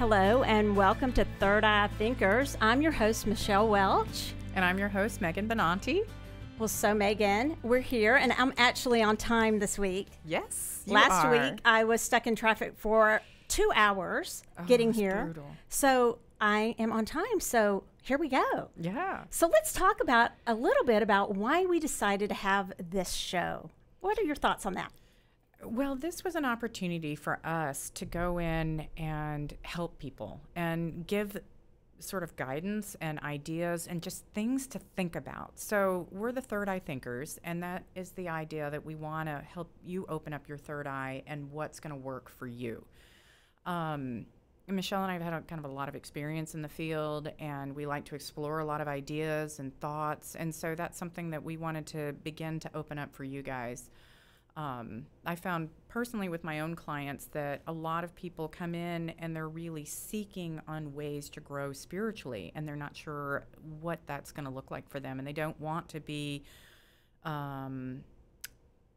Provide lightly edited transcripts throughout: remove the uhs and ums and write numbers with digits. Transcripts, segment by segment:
Hello and welcome to Third Eye Thinkers. I'm your host, Michelle Welch. And I'm your host, Megan Benanti. Well, so Megan, we're here and I'm actually on time this week. Yes, Last week I was stuck in traffic for 2 hours getting here. Brutal. So I am on time. So here we go. Yeah. So let's talk about a little bit about why we decided to have this show. What are your thoughts on that? Well, this was an opportunity for us to go in and help people and give sort of guidance and ideas and just things to think about. So we're the Third Eye Thinkers, and that is the idea that we want to help you open up your third eye and what's going to work for you. Michelle and I have had kind of a lot of experience in the field, and we like to explore a lot of ideas and thoughts, and so that's something that we wanted to begin to open up for you guys. I found personally with my own clients that a lot of people come in and they're really seeking on ways to grow spiritually, and they're not sure what that's going to look like for them, and they don't want to be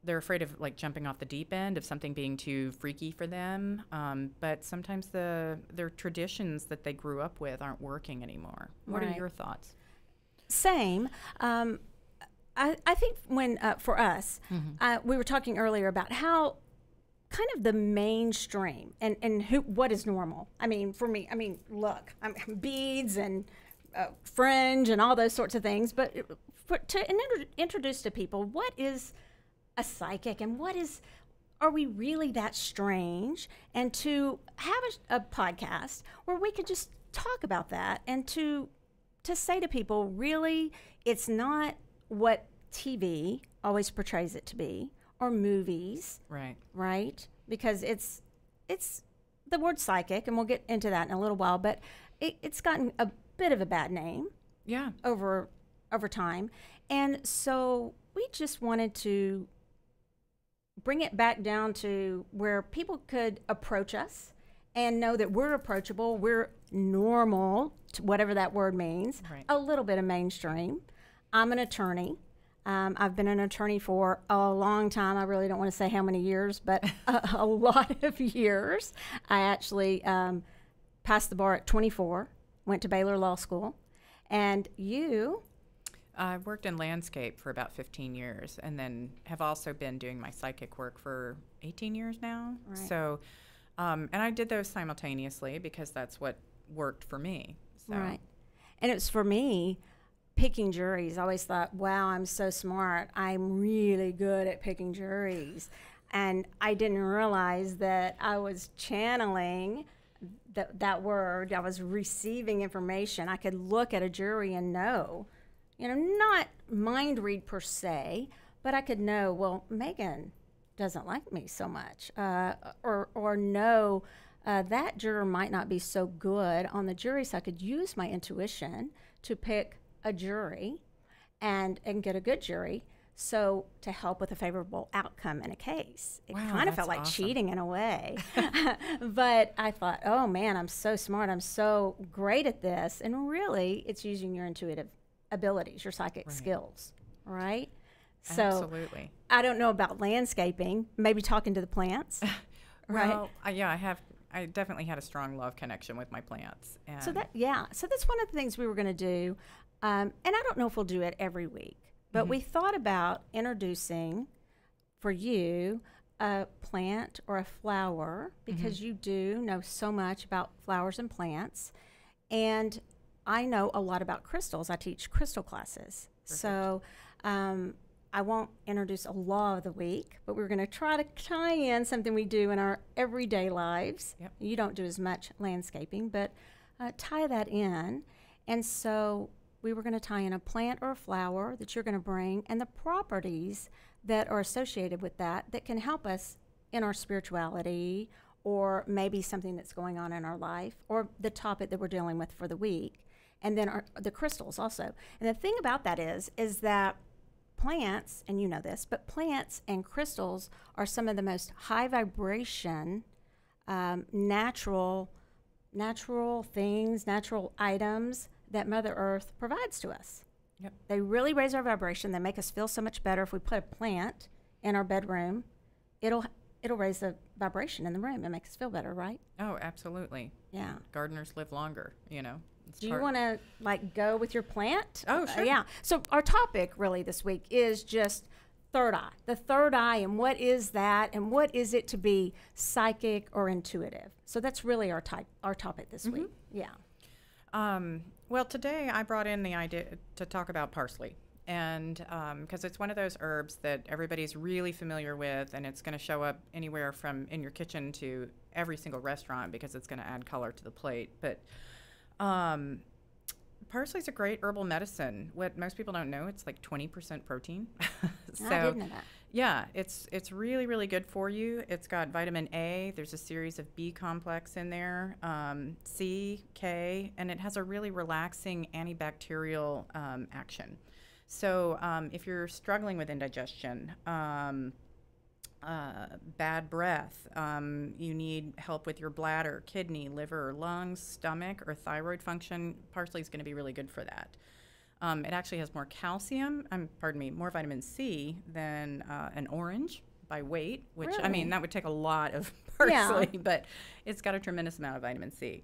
they're afraid of like jumping off the deep end, of something being too freaky for them, but sometimes their traditions that they grew up with aren't working anymore. What are your thoughts? Same. I think when, for us, we were talking earlier about how kind of the mainstream and what is normal. I mean, for me, look, beads and fringe and all those sorts of things, but to introduce to people, what is a psychic and are we really that strange? And to have a podcast where we could just talk about that and to say to people, really, it's not what TV always portrays it to be, or movies, right? Because it's the word psychic, and we'll get into that in a little while, but it's gotten a bit of a bad name, over time, and so we just wanted to bring it back down to where people could approach us and know that we're approachable, we're normal, whatever that word means, a little bit of mainstream. I'm an attorney. I've been an attorney for a long time. I really don't want to say how many years, but a lot of years. I actually passed the bar at 24, went to Baylor Law School. And you? I've worked in landscape for about 15 years, and then have also been doing my psychic work for 18 years now. Right. So, and I did those simultaneously because that's what worked for me. So. Right. And it was for me, picking juries. I always thought, wow, I'm so smart. I'm really good at picking juries. And I didn't realize that I was channeling that word. I was receiving information. I could look at a jury and know, not mind read per se, but I could know, well, Megan doesn't like me so much. Or know that juror might not be so good on the jury, so I could use my intuition to pick a jury and get a good jury, so to help with a favorable outcome in a case. It kind of felt like cheating in a way. But I thought, oh man, I'm so smart, I'm so great at this, and really it's using your intuitive abilities, your psychic skills, right? So absolutely. I don't know about landscaping, maybe talking to the plants. Well, I definitely had a strong love connection with my plants. And so that's one of the things we were going to do. And I don't know if we'll do it every week, but we thought about introducing for you a plant or a flower, because you do know so much about flowers and plants. And I know a lot about crystals. I teach crystal classes. Perfect. So I won't introduce a law of the week, but we're going to try to tie in something we do in our everyday lives. Yep. You don't do as much landscaping, but tie that in. And so we were going to tie in a plant or a flower that you're going to bring, and the properties that are associated with that can help us in our spirituality, or maybe something that's going on in our life, or the topic that we're dealing with for the week. And then the crystals also. And the thing about that is that plants, and you know this, but plants and crystals are some of the most high vibration, natural things, natural items that Mother Earth provides to us. Yep. They really raise our vibration. They make us feel so much better. If we put a plant in our bedroom, it'll raise the vibration in the room. It makes us feel better, right? Oh, absolutely. Yeah. Gardeners live longer, you know. It's Do you part- want to like go with your plant? Oh, sure. Yeah. So our topic really this week is just third eye, the third eye, and what is that, and what is it to be psychic or intuitive? So that's really our topic this week. Yeah. Well, today I brought in the idea to talk about parsley. And because it's one of those herbs that everybody's really familiar with, and it's going to show up anywhere from in your kitchen to every single restaurant because it's going to add color to the plate. But parsley's a great herbal medicine. What most people don't know, it's like 20% protein. So, I didn't know that. yeah, it's really, really good for you. It's got vitamin A. There's a series of B complex in there, C, K, and it has a really relaxing antibacterial action. So if you're struggling with indigestion, bad breath, you need help with your bladder, kidney, liver, lungs, stomach, or thyroid function, parsley is going to be really good for that. It actually has more calcium, more vitamin C than an orange by weight, which, I mean, Really? that would take a lot of parsley, but it's got a tremendous amount of vitamin C.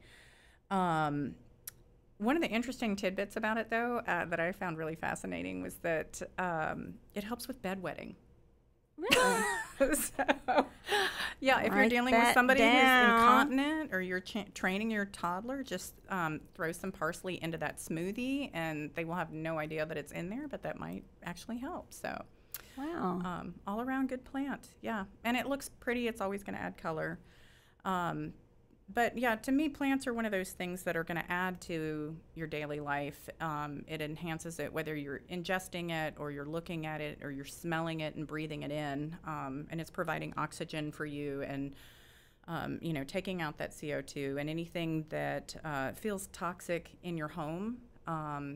One of the interesting tidbits about it, though, that I found really fascinating was that it helps with bedwetting. Really? So, yeah, if you're Write dealing with that somebody who's down. incontinent or you're training your toddler, just throw some parsley into that smoothie and they will have no idea that it's in there, but that might actually help. So, Wow. all around good plant, yeah. And it looks pretty, it's always going to add color. But yeah, to me, plants are one of those things that are going to add to your daily life. It enhances it, whether you're ingesting it or you're looking at it or you're smelling it and breathing it in. And it's providing oxygen for you and, you know, taking out that CO2 and anything that feels toxic in your home,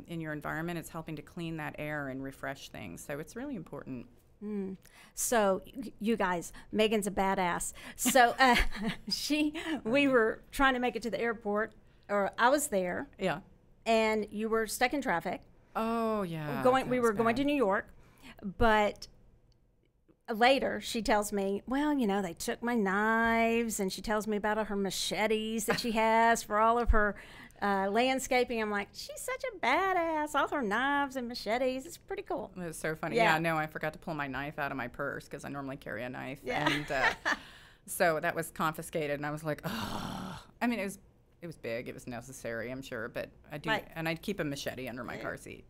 in your environment. It's helping to clean that air and refresh things. So it's really important. So you guys, Megan's a badass. So we were trying to make it to the airport, or I was there, Yeah. and you were stuck in traffic. Oh, yeah. We were going to New York, but later she tells me, well, you know, they took my knives, and she tells me about all her machetes that she has for all of her landscaping. I'm like, she's such a badass. All her knives and machetes. It's pretty cool. It was so funny. Yeah. Yeah, no, I forgot to pull my knife out of my purse because I normally carry a knife. Yeah. And so that was confiscated, and I was like, oh. I mean, it was big. It was necessary, I'm sure, but I do, Right. and I'd keep a machete under my car seat.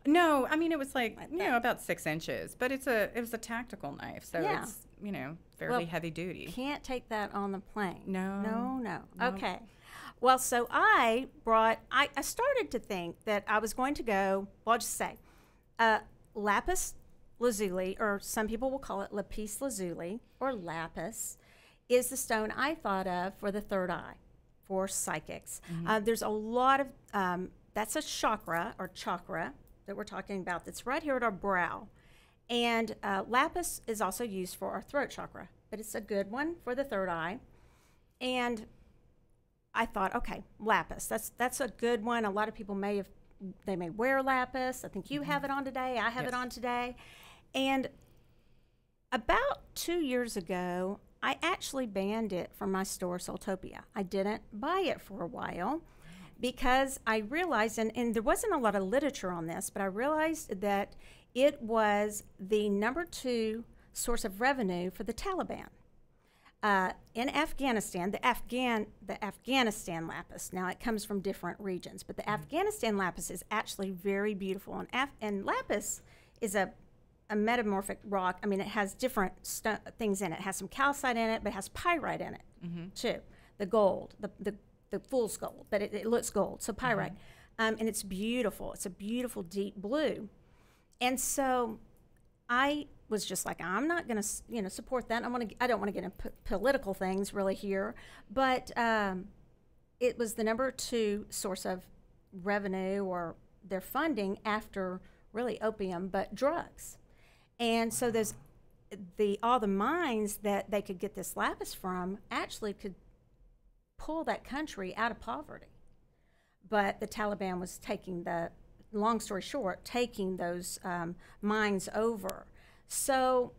No, I mean, it was like, you know, about 6 inches, but it was a tactical knife, so Yeah. it's, you know, fairly Well, heavy duty. Can't take that on the plane. No. No. Okay. Well, so I started to think that I was going to go, well, I'll just say, lapis lazuli, or some people will call it lapis lazuli, or lapis, is the stone I thought of for the third eye, for psychics. There's a lot of, that's a chakra that we're talking about that's right here at our brow. And lapis is also used for our throat chakra, but it's a good one for the third eye. And I thought, okay, lapis, that's a good one. A lot of people may wear lapis. I think you have it on today. I have it Yes. on today. And about 2 years ago, I actually banned it from my store, Soultopia. I didn't buy it for a while because I realized, and there wasn't a lot of literature on this, but I realized that it was the number 2 source of revenue for the Taliban. In Afghanistan, the Afghanistan lapis. Now it comes from different regions, but the Afghanistan lapis is actually very beautiful. And lapis is a metamorphic rock. I mean, it has different things in it. It has some calcite in it, but it has pyrite in it too. The gold, the fool's gold, but it looks gold. So pyrite, and it's beautiful. It's a beautiful deep blue, and so I was just like, I'm not going to, support that. I don't want to get into political things really here, but it was the number 2 source of revenue or their funding after really opium, but drugs. And so all the mines that they could get this lapis from actually could pull that country out of poverty. But the Taliban was long story short, taking those mines over. So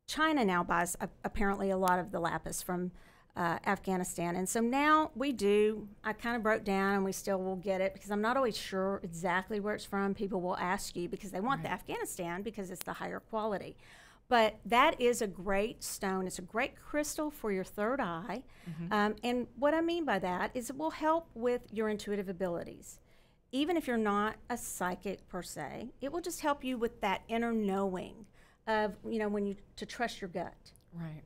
China now buys apparently a lot of the lapis from Afghanistan. And so now we do, I kind of broke down and we still will get it because I'm not always sure exactly where it's from. People will ask you because they want the Afghanistan because it's the higher quality. But that is a great stone. It's a great crystal for your third eye. And what I mean by that is it will help with your intuitive abilities. Even if you're not a psychic per se, it will just help you with that inner knowing of, you know, when you to trust your gut. Right.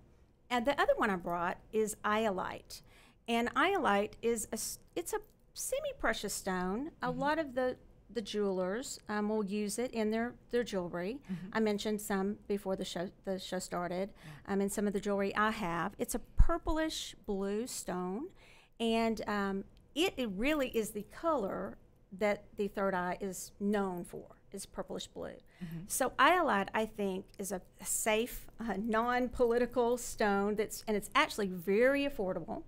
And the other one I brought is iolite. And iolite is it's a semi-precious stone. A lot of the jewelers will use it in their jewelry. I mentioned some before the show started, and some of the jewelry I have. It's a purplish blue stone, and it really is the color that the third eye is known for, is purplish blue. So iolite, I think, is a safe, non-political stone and it's actually very affordable.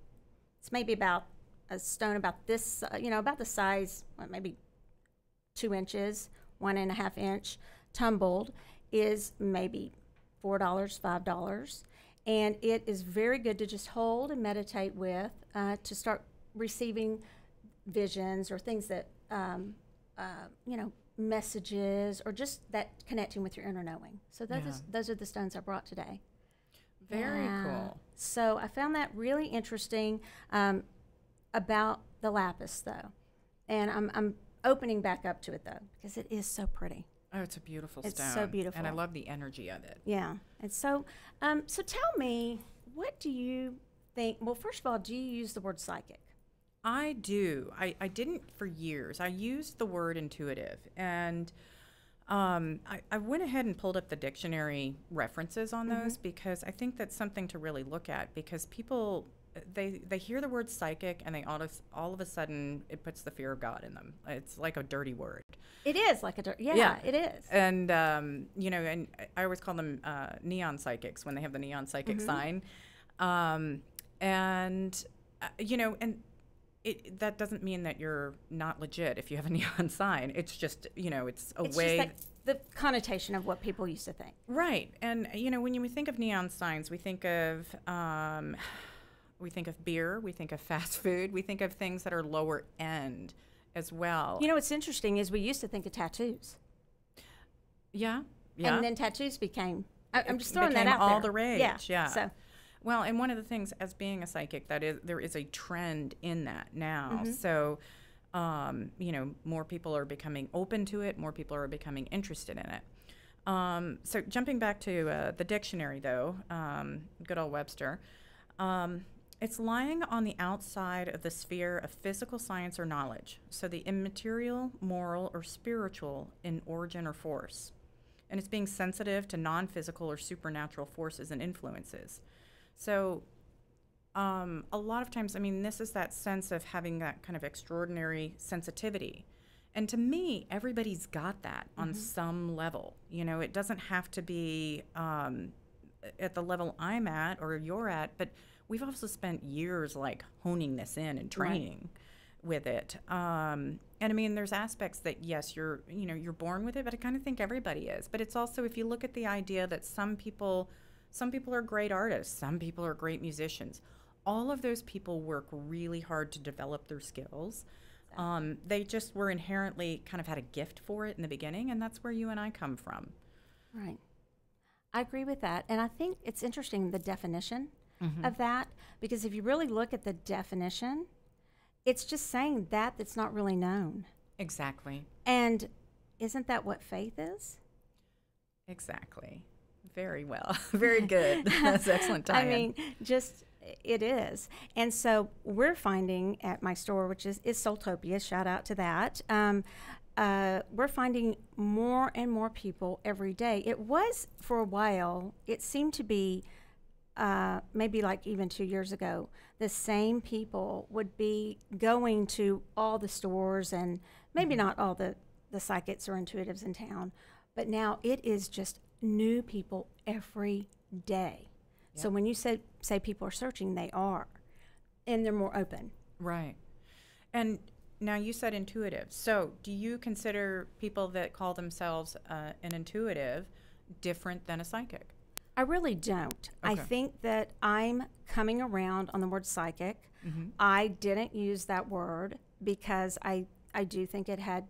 It's maybe about a stone about this, about the size, maybe 2 inches, 1.5 inch, tumbled, is maybe $4, $5. And it is very good to just hold and meditate with, to start receiving visions or things that, messages or just that connecting with your inner knowing. So those are the stones I brought today. Very cool. So I found that really interesting about the lapis, though. And I'm opening back up to it, though, because it is so pretty. Oh, it's a beautiful stone. It's so beautiful. And I love the energy of it. Yeah. And so, so tell me, what do you think? Well, first of all, do you use the word psychic? I do. I didn't for years. I used the word intuitive. And I went ahead and pulled up the dictionary references on those because I think that's something to really look at, because people, they hear the word psychic and they all of a sudden it puts the fear of God in them. It's like a dirty word. It is like yeah, it is. And, and I always call them neon psychics when they have the neon psychic sign. And that doesn't mean that you're not legit if you have a neon sign. It's just, it's a way. Just like the connotation of what people used to think. Right. And, when we think of neon signs, we think of beer, we think of fast food, we think of things that are lower end as well. What's interesting is we used to think of tattoos. Yeah. And then tattoos became, I'm just throwing that out all there. the rage. Yeah. So. Well, and one of the things, as being a psychic, there is a trend in that now. So, more people are becoming open to it. More people are becoming interested in it. So jumping back to the dictionary, though, good old Webster, it's lying on the outside of the sphere of physical science or knowledge. So the immaterial, moral, or spiritual in origin or force. And it's being sensitive to non-physical or supernatural forces and influences. So a lot of times, this is that sense of having that kind of extraordinary sensitivity. And to me, everybody's got that on some level. It doesn't have to be at the level I'm at or you're at, but we've also spent years honing this in and training with it. And there's aspects that, yes, you're born with it, but I kind of think everybody is. But it's also, if you look at the idea that some people are great artists, some people are great musicians. All of those people work really hard to develop their skills. They just were inherently kind of had a gift for it in the beginning, and that's where you and I come from. Right. I agree with that. And I think it's interesting, the definition of that, because if you really look at the definition, it's just saying that's not really known. Exactly. And isn't that what faith is? Exactly. Very well. Very good. That's excellent timing. It is. And so we're finding at my store, which is Soultopia, shout out to that, we're finding more and more people every day. It was, for a while, it seemed to be maybe even 2 years ago, the same people would be going to all the stores, and maybe not all the psychics or intuitives in town, but now it is just new people every day. Yep. So when you say people are searching, they are, and they're more open. Right. And now you said intuitive. So do you consider people that call themselves an intuitive different than a psychic? I really don't. I Okay. think that I'm coming around on the word psychic. I didn't use that word because I do think it had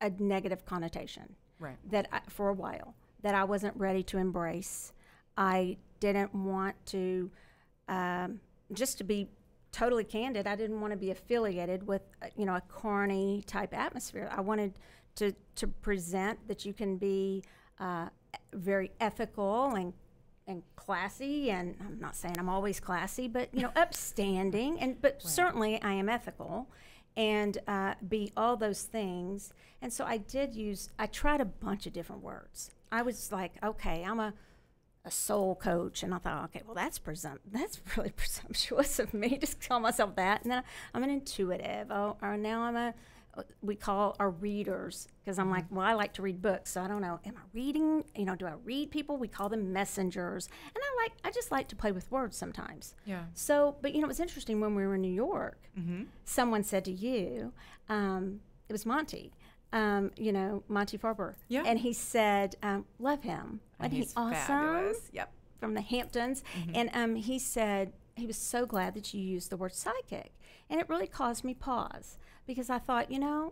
a negative connotation Right. that for a while that I wasn't ready to embrace. I didn't want to, just to be totally candid, I didn't want to be affiliated with, a corny type atmosphere. I wanted to present that you can be very ethical and classy, and I'm not saying I'm always classy, but upstanding, but certainly I am ethical, and be all those things. And so I tried a bunch of different words. I was like, okay, I'm a soul coach, and I thought, okay, well that's really presumptuous of me to call myself that. And then I'm an intuitive, or now we call our readers, because I'm like, well, I like to read books, so I don't know, am I reading, do I read people? We call them messengers. And I just like to play with words sometimes. Yeah. So, but it was interesting when we were in New York, someone said to you, it was Monty, Monty Farber. Yeah. And he said, love him. And Wasn't he's he awesome? fabulous. Yep. From the Hamptons. And he said he was so glad that you used the word psychic. And it really caused me pause, because I thought,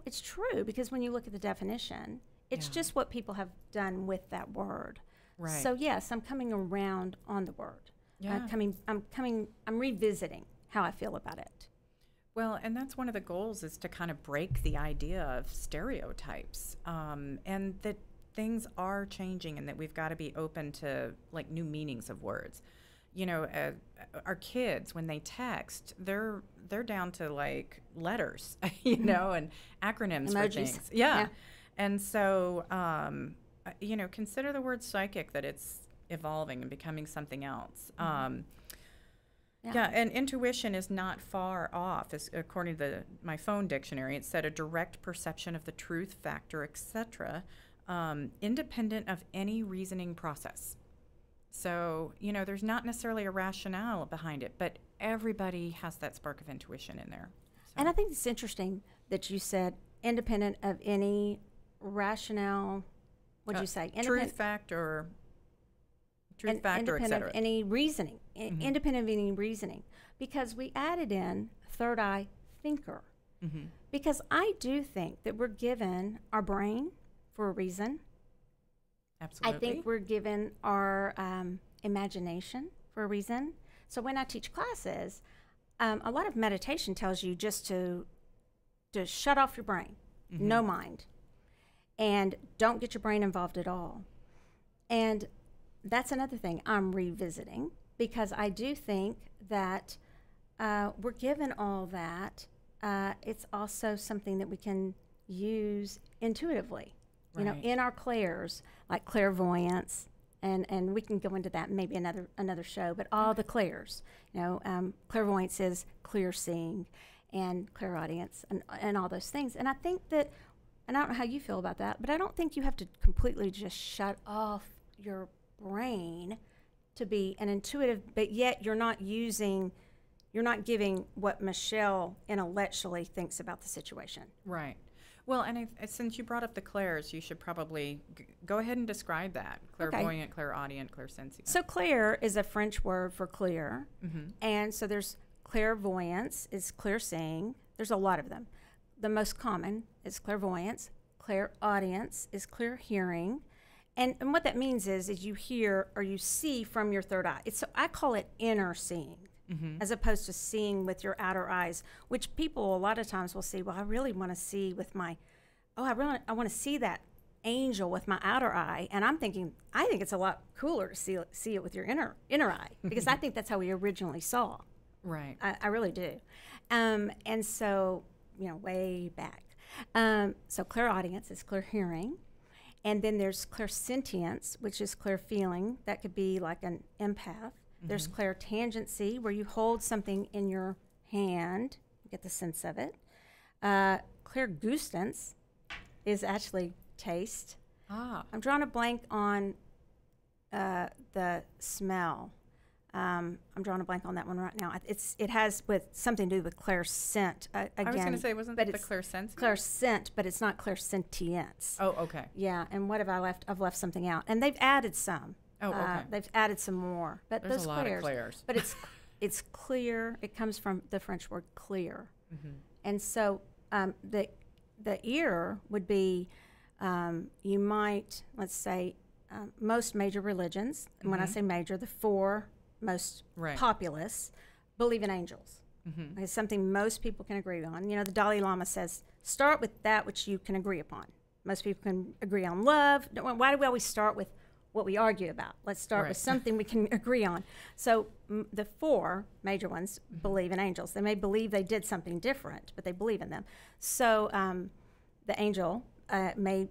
it's true, because when you look at the definition, it's just what people have done with that word. Right. So yes, I'm coming around on the word. Yeah. I'm revisiting how I feel about it. Well, and that's one of the goals, is to kind of break the idea of stereotypes, and that things are changing, and that we've got to be open to like new meanings of words. Our kids, when they text, they're down to like letters, and acronyms for Emojis. things. Yeah. And so, consider the word psychic, that it's evolving and becoming something else. Yeah, and intuition is not far off. According to my phone dictionary, it said a direct perception of the truth, factor, etc., independent of any reasoning process. So, there's not necessarily a rationale behind it, but everybody has that spark of intuition in there. So. And I think it's interesting that you said independent of any rationale. What'd you say? Truth, factor, etc. Independent of any reasoning. Independent of any reasoning. Because we added in third eye thinker. Because I do think that we're given our brain for a reason. Absolutely. I think we're given our imagination for a reason. So when I teach classes, a lot of meditation tells you just to shut off your brain, no mind, and don't get your brain involved at all. And that's another thing I'm revisiting, because I do think that we're given all that. It's also something that we can use intuitively. Right. In our clairs, like clairvoyance, and we can go into that maybe another show, but all the clairs, clairvoyance is clear seeing and clairaudience and all those things. And I think that, and I don't know how you feel about that, but I don't think you have to completely just shut off your brain to be an intuitive, but yet you're not giving what Michelle intellectually thinks about the situation. Right. Well, and since you brought up the clairs, you should probably go ahead and describe that. Clairvoyant, clairaudient, clairsentient. So clair is a French word for clear. And so there's clairvoyance is clear seeing. There's a lot of them. The most common is clairvoyance. Clairaudience is clear hearing. And what that means is you hear or you see from your third eye. I call it inner seeing. As opposed to seeing with your outer eyes, which people a lot of times will see, well, I really want to see with I want to see that angel with my outer eye. And I think it's a lot cooler to see it with your inner eye, because I think that's how we originally saw. Right. I really do. And so, way back. So clairaudience is clear hearing. And then there's clairsentience, which is clear feeling. That could be like an empath. There's clairtangency, where you hold something in your hand, you get the sense of it. Clairgustance is actually taste. I'm drawing a blank on the smell. I'm drawing a blank on that one right now. It has something to do with clairscent. Again, I was going to say, wasn't that the clairsensing? Clairscent, but it's not clairsentience. Oh, okay. Yeah, and what have I left? I've left something out. And they've added some. Oh, okay. They've added some more, but There's those a lot clairs. of clairs. But it's clear. It comes from the French word clear, Mm-hmm. and so the ear would be you might, let's say, most major religions. And when I say major, the four most Right. populous believe in angels. Mm-hmm. It's something most people can agree on. You know, the Dalai Lama says, start with that which you can agree upon. Most people can agree on love. Why do we always start with what we argue about? Let's start Right. with something we can agree on. So the four major ones believe in angels. They may believe they did something different, but they believe in them. So the angel may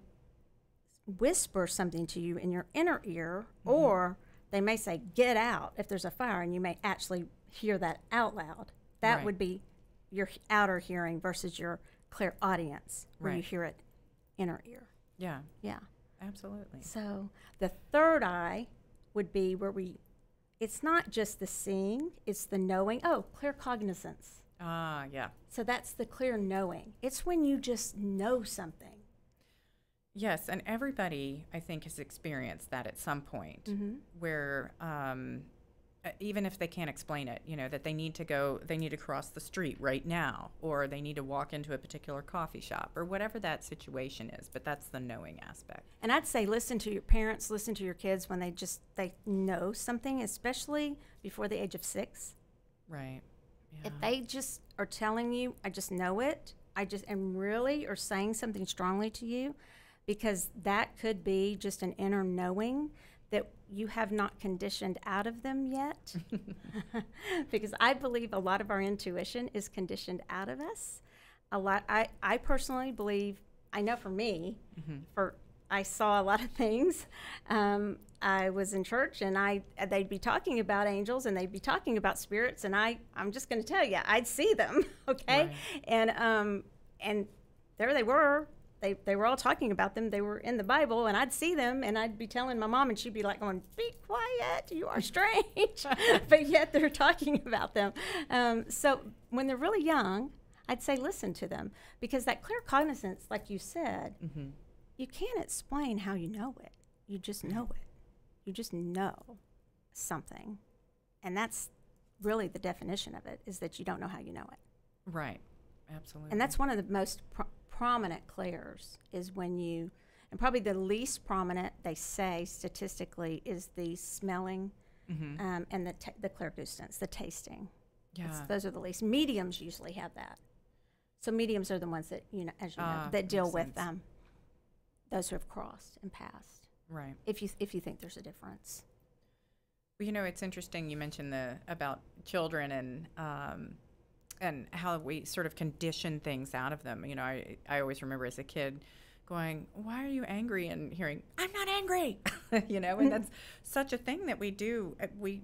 whisper something to you in your inner ear, or they may say, get out if there's a fire, and you may actually hear that out loud. That Right. would be your outer hearing versus your clairaudience, where you Right. hear it inner ear. Yeah, Yeah. absolutely. So the third eye would be where it's not just the seeing, it's the knowing. Oh, claircognizance. Ah, yeah. So that's the clear knowing. It's when you just know something. Yes, and everybody, I think, has experienced that at some point, where even if they can't explain it, you know, that they need to cross the street right now, or they need to walk into a particular coffee shop, or whatever that situation is. But that's the knowing aspect. And I'd say listen to your parents, listen to your kids when they know something, especially before the age of 6. Right. Yeah. If they just are telling you, I just know it, I just am really, or saying something strongly to you, because that could be just an inner knowing that you have not conditioned out of them yet. Because I believe a lot of our intuition is conditioned out of us. I personally believe, I know for me, I saw a lot of things. I was in church, and they'd be talking about angels, and they'd be talking about spirits, and I'm just going to tell you, I'd see them, okay? Right. And there they were. They were all talking about them. They were in the Bible, and I'd see them, and I'd be telling my mom, and she'd be like going, be quiet, you are strange. But yet they're talking about them. So when they're really young, I'd say listen to them, because that claircognizance, like you said, you can't explain how you know it. You just know it. You just know something. And that's really the definition of it, is that you don't know how you know it. Right. Absolutely. And that's one of the most prominent clairs, is when you, and probably the least prominent, they say statistically, is the smelling and the clairgustance, the tasting. Yeah. Those are the least. Mediums usually have that. So mediums are the ones that, you know, as you know, that deal with those who have crossed and passed. Right. If you think there's a difference. Well, you know, it's interesting you mentioned about children and how we sort of condition things out of them. You know, I always remember as a kid going, why are you angry? And hearing, I'm not angry, you know, and that's such a thing that we do. We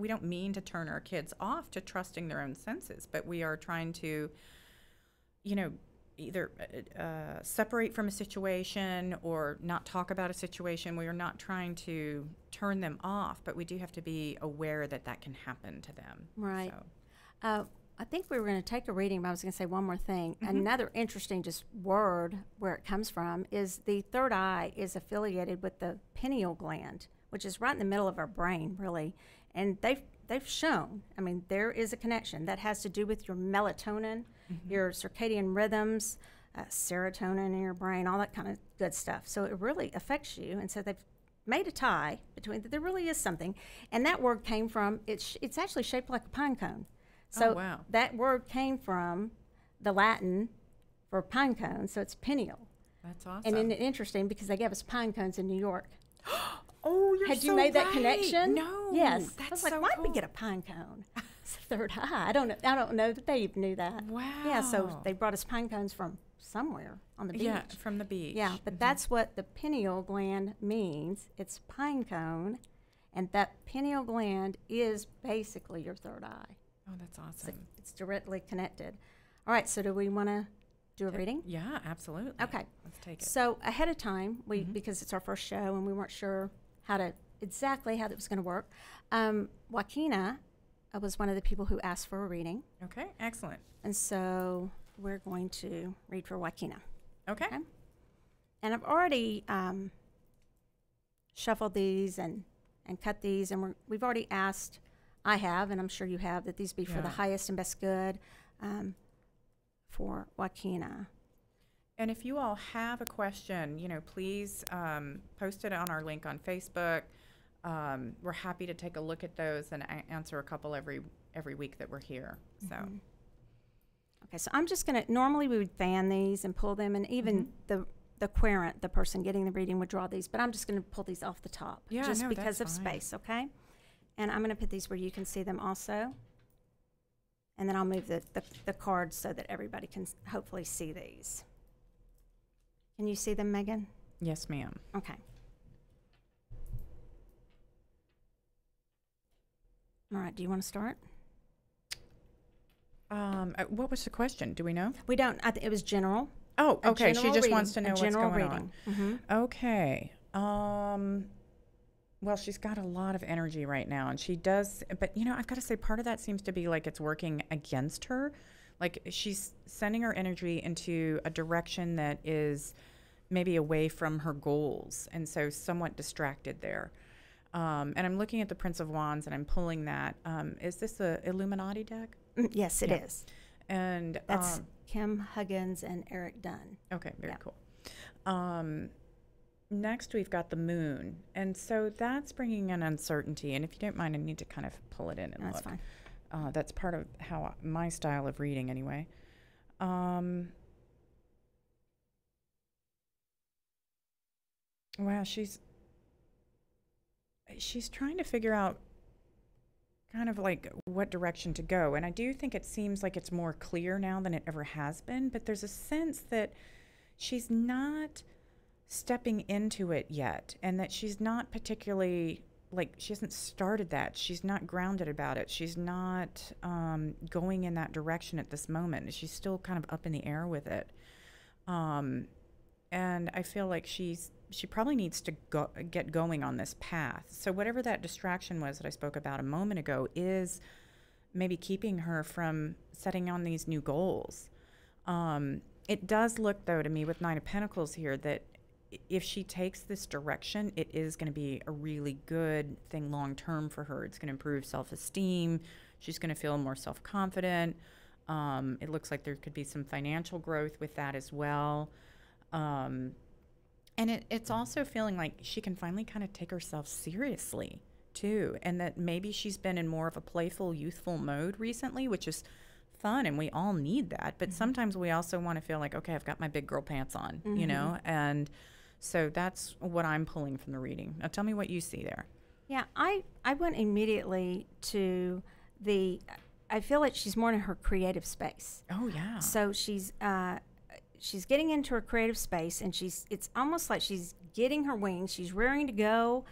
don't mean to turn our kids off to trusting their own senses, but we are trying to, you know, either separate from a situation or not talk about a situation. We are not trying to turn them off, but we do have to be aware that that can happen to them. Right. So. I think we were going to take a reading, but I was going to say one more thing. Another interesting just word where it comes from is the third eye is affiliated with the pineal gland, which is right in the middle of our brain, really. And they've shown, I mean, there is a connection that has to do with your melatonin, your circadian rhythms, serotonin in your brain, all that kind of good stuff. So it really affects you. And so they've made a tie between that. There really is something. And that word came from, it's actually shaped like a pine cone. So that word came from the Latin for pine cone, so it's pineal. That's awesome. And isn't it interesting, because they gave us pine cones in New York. Oh, you're Had so you made that right. connection? No. Yes. That's I was like, so why'd cool. we get a pine cone? It's the third eye. I don't know that they even knew that. Wow. Yeah, so they brought us pine cones from somewhere on the beach. Yeah, from the beach. Yeah, but that's what the pineal gland means. It's pine cone, and that pineal gland is basically your third eye. Oh, that's awesome. It's directly connected. All right, so do we want to do a reading? Yeah, absolutely. Okay. Let's take it. So ahead of time, because it's our first show and we weren't sure exactly how that was going to work, Joaquina was one of the people who asked for a reading. Okay, excellent. And so we're going to read for Joaquina. Okay. And I've already shuffled these and and cut these. And we've already asked, I have, and I'm sure you have, that these be for the highest and best good for Joaquina. And if you all have a question, please post it on our link on Facebook. We're happy to take a look at those and answer a couple every week that we're here. So. Okay, so I'm just going to, normally we would fan these and pull them, and even the querent, the person getting the reading, would draw these, but I'm just going to pull these off the top just because of space, okay? And I'm going to put these where you can see them also. And then I'll move the cards so that everybody can hopefully see these. Can you see them, Megan? Yes, ma'am. Okay. All right, do you want to start? What was the question? Do we know? We don't. It was general. Oh, okay. She just wants to know what's going on. Mm-hmm. Okay. Well, she's got a lot of energy right now, and she does. But I've got to say, part of that seems to be like it's working against her. Like she's sending her energy into a direction that is maybe away from her goals, and so somewhat distracted there. And I'm looking at the Prince of Wands, and I'm pulling that. Is this a Illuminati deck? Yes, it is. And that's Kim Huggins and Eric Dunn. Okay, very cool. Next, we've got the Moon, and so that's bringing in uncertainty. And if you don't mind, I need to kind of pull it in and look. That's fine. That's part of my style of reading, anyway. Wow, she's trying to figure out kind of like what direction to go. And I do think it seems like it's more clear now than it ever has been, but there's a sense that she's not stepping into it yet, and that she's not particularly, like, she hasn't started that. She's not grounded about it. She's not going in that direction at this moment. She's still kind of up in the air with it. And I feel like she probably needs to get going on this path. So whatever that distraction was that I spoke about a moment ago is maybe keeping her from setting on these new goals. It does look, though, to me with Nine of Pentacles here, that if she takes this direction, it is going to be a really good thing long term for her. It's going to improve self-esteem. She's going to feel more self-confident. It looks like there could be some financial growth with that as well. And it's also feeling like she can finally kind of take herself seriously, too. And that maybe she's been in more of a playful, youthful mode recently, which is fun, and we all need that. But sometimes we also want to feel like, okay, I've got my big girl pants on, And so that's what I'm pulling from the reading. Now tell me what you see there. Yeah, I went immediately to I feel like she's more in her creative space. Oh, yeah. So she's getting into her creative space, and it's almost like she's getting her wings. She's rearing to go,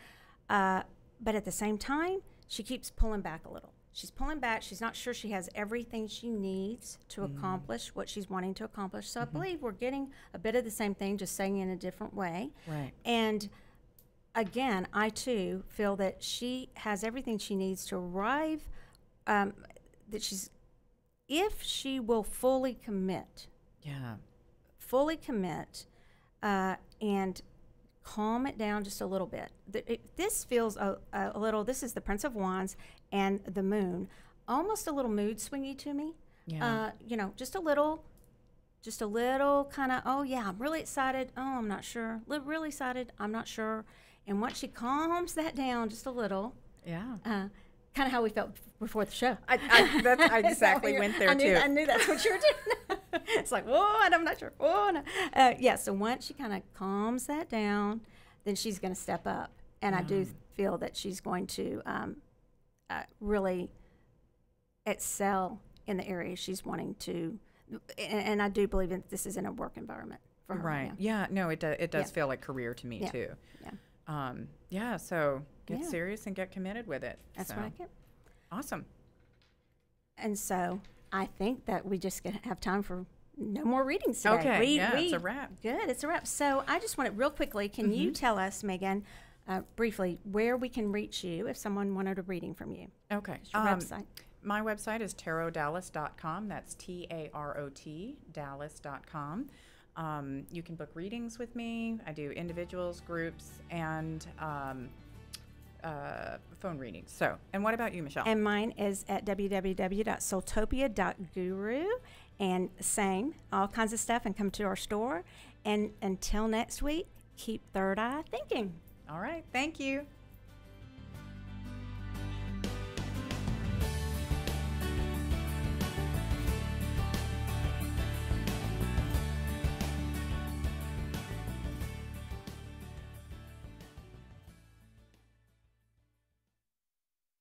but at the same time, she keeps pulling back a little. She's pulling back. She's not sure she has everything she needs to accomplish what she's wanting to accomplish. So I believe we're getting a bit of the same thing, just saying in a different way. Right. And again, I too feel that she has everything she needs to arrive, if she will fully commit. Yeah. Fully commit and calm it down just a little bit. This feels a little, this is the Prince of Wands and the Moon, almost a little mood swingy to me. Yeah. Just a little kind of, oh yeah, I'm really excited. Oh, I'm not sure. Really excited. I'm not sure. And once she calms that down just a little. Yeah. Kind of how we felt before the show. I exactly went there too. I knew that's what you were doing. It's like, whoa, I'm not sure. Whoa, no. So once she kind of calms that down, then she's going to step up. And I do feel that she's going to really excel in the area she's wanting to. And I do believe that this is in a work environment for her. Right. Yeah. No, it does feel like career to me too. Yeah. So get serious and get committed with it. That's what I get. Awesome. And so I think that we just gonna have time for no more readings today. Okay. It's a wrap. Good. It's a wrap. So I just want to real quickly, can you tell us, Megan, briefly, where we can reach you if someone wanted a reading from you? Okay. Your website. My website is tarotdallas.com. That's TAROT Dallas.com. You can book readings with me. I do individuals, groups, and phone readings. So, and what about you, Michelle? And mine is at www.soultopia.guru. And same, all kinds of stuff, and come to our store. And until next week, keep third eye thinking. All right. Thank you.